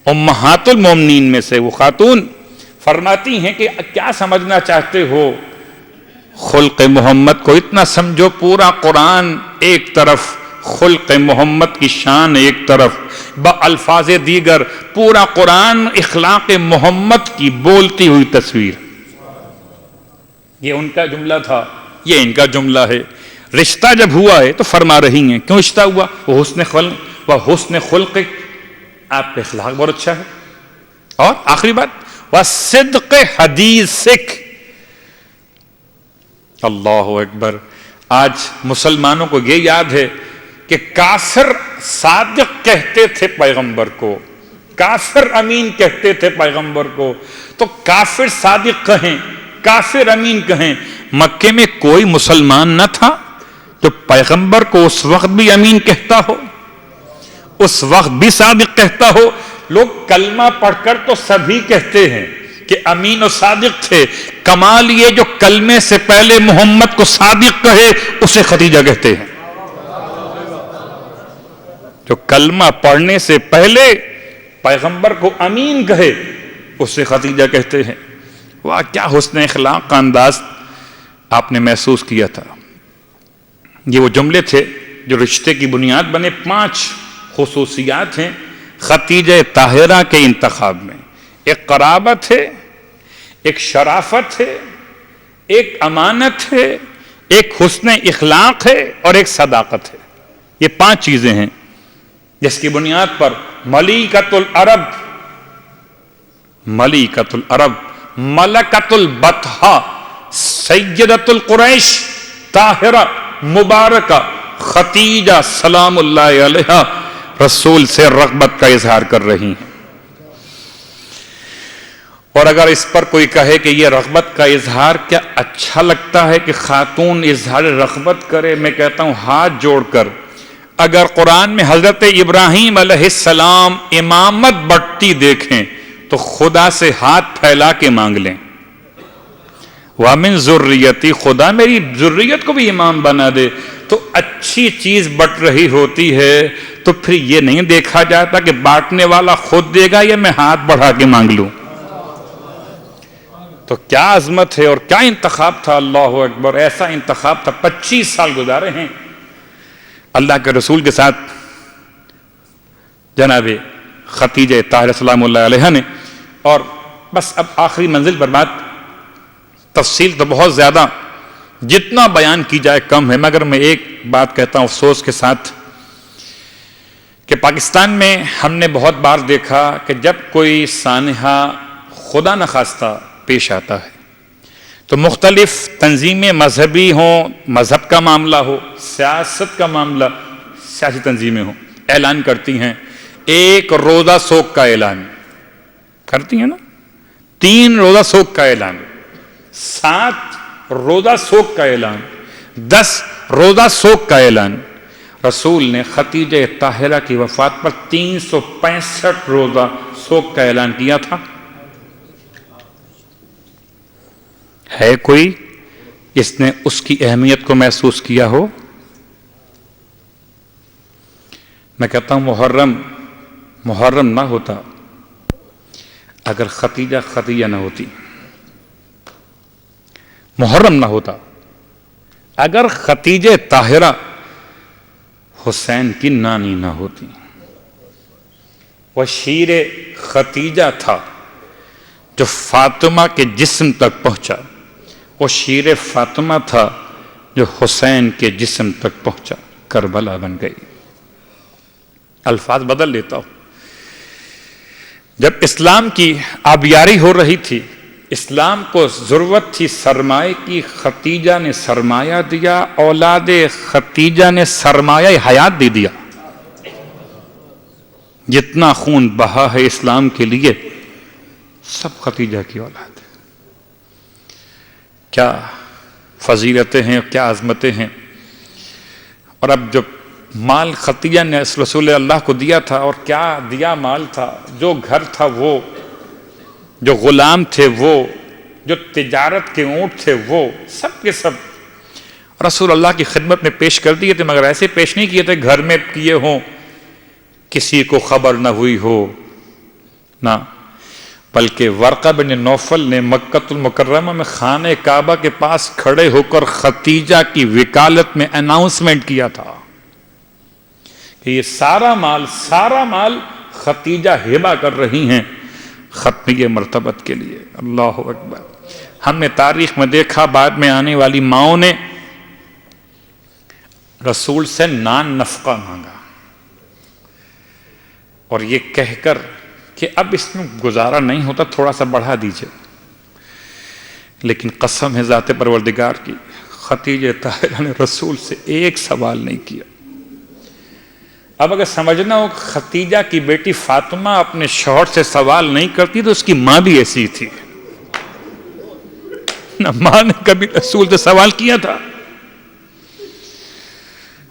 امہات المومنین میں سے وہ خاتون فرماتی ہیں کہ کیا سمجھنا چاہتے ہو خلق محمد کو؟ اتنا سمجھو پورا قرآن ایک طرف، خلق محمد کی شان ایک طرف، بالفاظ دیگر پورا قرآن اخلاق محمد کی بولتی ہوئی تصویر۔ یہ ان کا جملہ تھا، یہ ان کا جملہ ہے۔ رشتہ جب ہوا ہے تو فرما رہی ہیں کیوں رشتہ ہوا؟ وہ حسن خلق، آپ کا اخلاق بہت اچھا ہے۔ اور آخری بات، وَصِدْقِ حَدِيثِكَ، اللہ اکبر۔ آج مسلمانوں کو یہ یاد ہے کہ کافر صادق کہتے تھے پیغمبر کو، کافر امین کہتے تھے پیغمبر کو، تو کافر صادق کہیں، کافر امین کہیں۔ مکے میں کوئی مسلمان نہ تھا تو پیغمبر کو اس وقت بھی امین کہتا ہو، اس وقت بھی صادق کہتا ہو. لوگ کلمہ پڑھ کر تو سبھی کہتے ہیں کہ امین و صادق تھے، کمال یہ جو کلمے سے پہلے محمد کو صادق کہے اسے ختیجہ کہتے ہیں. جو کلمہ پڑھنے سے پہلے پیغمبر کو امین کہے اسے ختیجہ کہتے ہیں. واہ کیا حسن اخلاق کا انداز آپ نے محسوس کیا تھا. یہ وہ جملے تھے جو رشتے کی بنیاد بنے. 5 خصوصیات ہیں ختیجہ طاہرہ کے انتخاب میں. ایک قرابت ہے، ایک شرافت ہے، ایک امانت ہے، ایک حسن اخلاق ہے اور ایک صداقت ہے. یہ 5 چیزیں ہیں جس کی بنیاد پر ملکۃ العرب، ملکۃ العرب، ملکۃ البطحہ، سیدۃ القریش، طاہرہ مبارکہ ختیجہ سلام اللہ علیہا رسول سے رغبت کا اظہار کر رہی ہیں. اور اگر اس پر کوئی کہے کہ یہ رغبت کا اظہار کیا اچھا لگتا ہے کہ خاتون اظہار رغبت کرے، میں کہتا ہوں ہاتھ جوڑ کر اگر قرآن میں حضرت ابراہیم علیہ السلام امامت بٹتی دیکھیں تو خدا سے ہاتھ پھیلا کے مانگ لیں. وَمِن ذُرِّيَّتِي، خدا میری ذریت کو بھی امام بنا دے. تو اچھی چیز بٹ رہی ہوتی ہے تو پھر یہ نہیں دیکھا جاتا کہ بانٹنے والا خود دے گا یا میں ہاتھ بڑھا کے مانگ لوں. تو کیا عظمت ہے اور کیا انتخاب تھا. اللہ اکبر، ایسا انتخاب تھا. 25 سال گزارے ہیں اللہ کے رسول کے ساتھ جناب ختیجہ طاہرہ سلام اللہ علیہ نے. اور بس اب آخری منزل پر بات، تفصیل تو بہت زیادہ، جتنا بیان کی جائے کم ہے، مگر میں ایک بات کہتا ہوں افسوس کے ساتھ کہ پاکستان میں ہم نے بہت بار دیکھا کہ جب کوئی سانحہ خدا نخواستہ پیش آتا ہے تو مختلف تنظیمیں مذہبی ہوں، مذہب کا معاملہ ہو، سیاست کا معاملہ، سیاسی تنظیمیں ہوں، اعلان کرتی ہیں. 1 روزہ سوگ کا اعلان کرتی ہیں نا، 3 روزہ سوگ کا اعلان، 7 روزہ سوگ کا اعلان، 10 روزہ سوگ کا اعلان. رسول نے ختیجہ طاہرہ کی وفات پر 365 روزہ سوگ کا اعلان کیا تھا. ہے کوئی جس نے اس کی اہمیت کو محسوس کیا ہو؟ میں کہتا ہوں محرم نہ ہوتا اگر ختیجہ نہ ہوتی. محرم نہ ہوتا اگر ختیجہ طاہرہ حسین کی نانی نہ ہوتی. وہ شیر ختیجہ تھا جو فاطمہ کے جسم تک پہنچا، وہ شیر فاطمہ تھا جو حسین کے جسم تک پہنچا، کربلا بن گئی. الفاظ بدل لیتا ہوں. جب اسلام کی آبیاری ہو رہی تھی، اسلام کو ضرورت تھی سرمایہ کی، ختیجہ نے سرمایہ دیا، اولاد ختیجہ نے سرمایہ حیات دے دیا. جتنا خون بہا ہے اسلام کے لیے سب ختیجہ کی اولاد ہے. کیا فضیلتیں ہیں، کیا عظمتیں ہیں. اور اب جب مال ختیجہ نے رسول اللہ کو دیا تھا، اور کیا دیا مال تھا، جو گھر تھا وہ، جو غلام تھے وہ، جو تجارت کے اونٹ تھے وہ، سب کے سب رسول اللہ کی خدمت میں پیش کر دیے تھے. مگر ایسے پیش نہیں کیے تھے گھر میں کیے ہوں، کسی کو خبر نہ ہوئی ہو، نہ، بلکہ ورقہ بن نوفل نے مکۃ المکرمہ میں خانہ کعبہ کے پاس کھڑے ہو کر ختیجہ کی وکالت میں اناؤنسمنٹ کیا تھا کہ یہ سارا مال ختیجہ ہبہ کر رہی ہیں ختمی مرتبت کے لیے. اللہ اکبر. ہم نے تاریخ میں دیکھا بعد میں آنے والی ماؤں نے رسول سے نان نفقہ مانگا اور یہ کہہ کر کہ اب اس میں گزارا نہیں ہوتا، تھوڑا سا بڑھا دیجئے. لیکن قسم ہے ذات پروردگار کی، ختیجہ طاہرہ نے رسول سے ایک سوال نہیں کیا. اب اگر سمجھنا ہو ختیجہ کی بیٹی فاطمہ اپنے شوہر سے سوال نہیں کرتی تو اس کی ماں بھی ایسی تھی. نہ ماں نے کبھی رسول سے سوال کیا تھا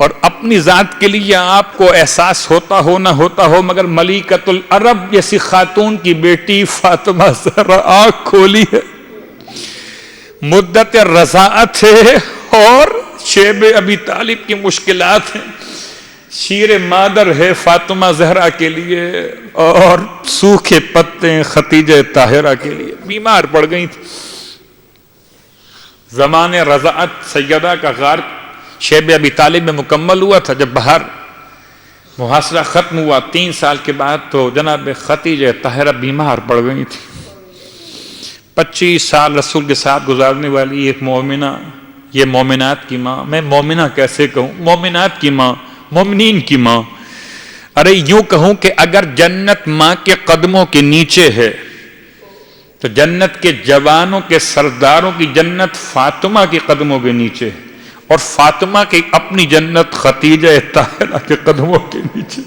اور اپنی ذات کے لیے آپ کو احساس ہوتا ہو نہ ہوتا ہو، مگر ملکۃ العرب جیسی خاتون کی بیٹی فاطمہ زہرا آنکھ کھولی ہے، مدت رضاعت ہے اور شیب ابی طالب کی مشکلات ہیں، شیر مادر ہے فاطمہ زہرا کے لیے، اور سوکھے پتے ختیجہ طاہرہ کے لیے، بیمار پڑ گئی تھی۔ زمان رضاعت سیدہ کا غار شیب ابی طالب میں مکمل ہوا تھا، جب باہر محاصرہ ختم ہوا 3 سال کے بعد تو جناب ختیجہ طاہرہ بیمار پڑ گئی تھی۔ 25 سال رسول کے ساتھ گزارنے والی ایک مومنہ، یہ مومنات کی ماں، میں مومنہ کیسے کہوں، مومنات کی ماں، مومنین کی ماں، ارے یوں کہوں کہ اگر جنت ماں کے قدموں کے نیچے ہے تو جنت کے جوانوں کے سرداروں کی جنت فاطمہ کے قدموں کے نیچے ہے، اور فاطمہ کی اپنی جنت ختیجہ طاہرہ کے قدموں کے نیچے۔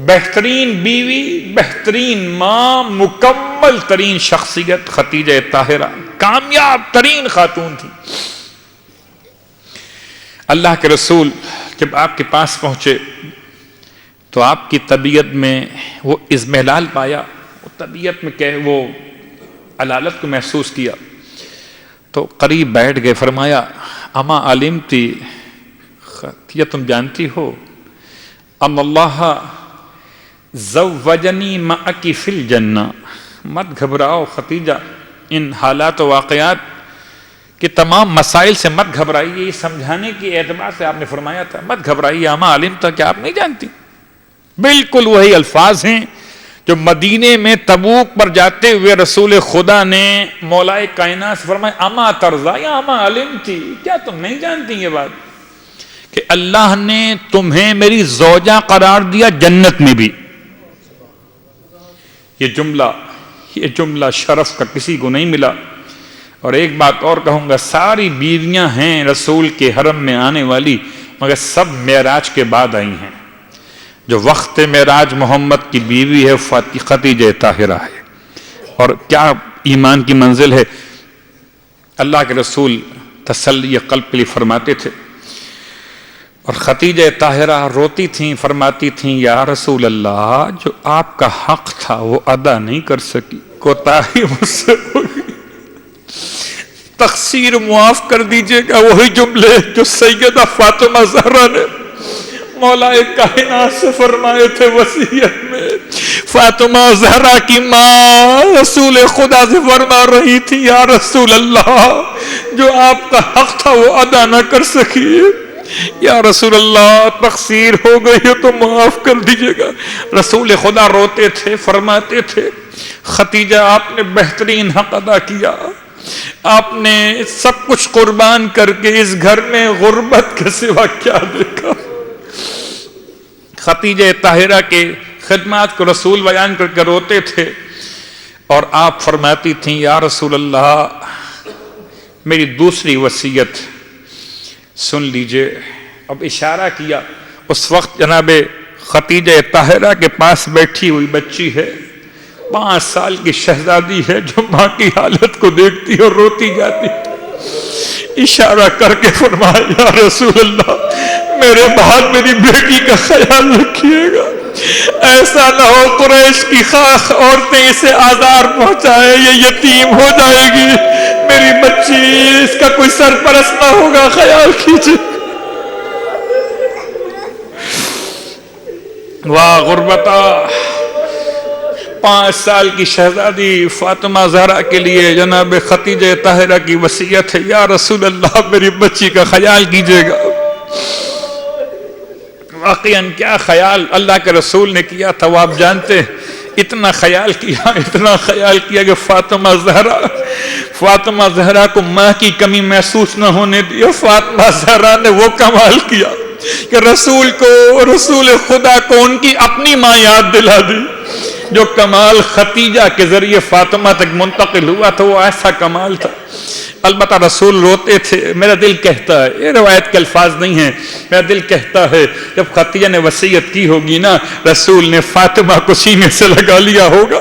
بہترین بیوی، بہترین ماں، مکمل ترین شخصیت ختیجہ طاہرہ، کامیاب ترین خاتون تھی۔ اللہ کے رسول جب آپ کے پاس پہنچے تو آپ کی طبیعت میں وہ اضمحلال پایا، وہ طبیعت میں کہ وہ علالت کو محسوس کیا، تو قریب بیٹھ گئے، فرمایا اما علمتی، ختیجہ تم جانتی ہو ام اللہ زوجنی معکی فی الجنہ، مت گھبراؤ ختیجہ، ان حالات و واقعات کہ تمام مسائل سے مت گھبرائیے، یہ سمجھانے کی اعتبار سے آپ نے فرمایا تھا، مت گھبرائیے اما علمتا، کہ آپ نہیں جانتی؟ بالکل وہی الفاظ ہیں جو مدینے میں تبوک پر جاتے ہوئے رسول خدا نے مولائے کائنات سے فرمایا اما ترضا یا اما علمتی، کیا تم نہیں جانتی یہ بات کہ اللہ نے تمہیں میری زوجہ قرار دیا جنت میں بھی؟ یہ جملہ شرف کا کسی کو نہیں ملا۔ اور ایک بات اور کہوں گا، ساری بیویاں ہیں رسول کے حرم میں آنے والی، مگر سب معراج کے بعد آئی ہیں۔ جو وقت معراج محمد کی بیوی ہے ختیجہ طاہرہ ہے، اور کیا ایمان کی منزل ہے۔ اللہ کے رسول تسلی قلب کے لیے فرماتے تھے، اور ختیجہ طاہرہ روتی تھیں، فرماتی تھیں یا رسول اللہ، جو آپ کا حق تھا وہ ادا نہیں کر سکی، کوتاہی مجھ سے ہو گئی، تقصیر معاف کر دیجئے گا۔ وہی جملے جو سیدہ فاطمہ زہرا نے مولا کائنات سے فرمائے تھے وصیت میں، فاطمہ زہرا کی ماں رسول خدا سے فرما رہی تھی یا رسول اللہ، جو آپ کا حق تھا وہ ادا نہ کر سکی، یا رسول اللہ تقصیر ہو گئی ہے تو معاف کر دیجئے گا۔ رسول خدا روتے تھے، فرماتے تھے ختیجہ آپ نے بہترین حق ادا کیا، آپ نے سب کچھ قربان کر کے اس گھر میں غربت کے سوا کیا دیکھا۔ ختیجہ طاہرہ کے خدمات کو رسول بیان کر کے روتے تھے، اور آپ فرماتی تھیں یا رسول اللہ میری دوسری وصیت سن لیجئے۔ اب اشارہ کیا، اس وقت جناب ختیجہ طاہرہ کے پاس بیٹھی ہوئی بچی ہے، 5 سال کی شہزادی ہے، جو ماں کی حالت کو دیکھتی اور روتی جاتی، اشارہ کر کے فرمایا یا رسول اللہ میرے بعد میری بیٹی کا خیال رکھیے گا، ایسا نہ ہو قریش کی خاص عورتیں اسے آزار پہنچائے، یہ یتیم ہو جائے گی میری بچی، اس کا کوئی سرپرست نہ ہوگا، خیال کیجیے۔ واہ غربتا، 5 سال کی شہزادی فاطمہ زہرا کے لیے جناب ختیجہ طاہرہ کی وصیت ہے یا رسول اللہ میری بچی کا خیال کیجیے گا۔ واقعاً کیا خیال اللہ کے رسول نے کیا تھا وہ آپ جانتے ہیں، اتنا خیال کیا کہ فاطمہ زہرا کو ماں کی کمی محسوس نہ ہونے دیا۔ فاطمہ زہرا نے وہ کمال کیا کہ رسول خدا کو ان کی اپنی ماں یاد دلا دی۔ جو کمال ختیجہ کے ذریعے فاطمہ تک منتقل ہوا تھا وہ ایسا کمال تھا۔ البتہ رسول روتے تھے، میرا دل کہتا ہے، یہ روایت کے الفاظ نہیں ہیں، میرا دل کہتا ہے جب ختیجہ نے وصیت کی ہوگی نا، رسول نے فاطمہ کو سینے سے لگا لیا ہوگا،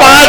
5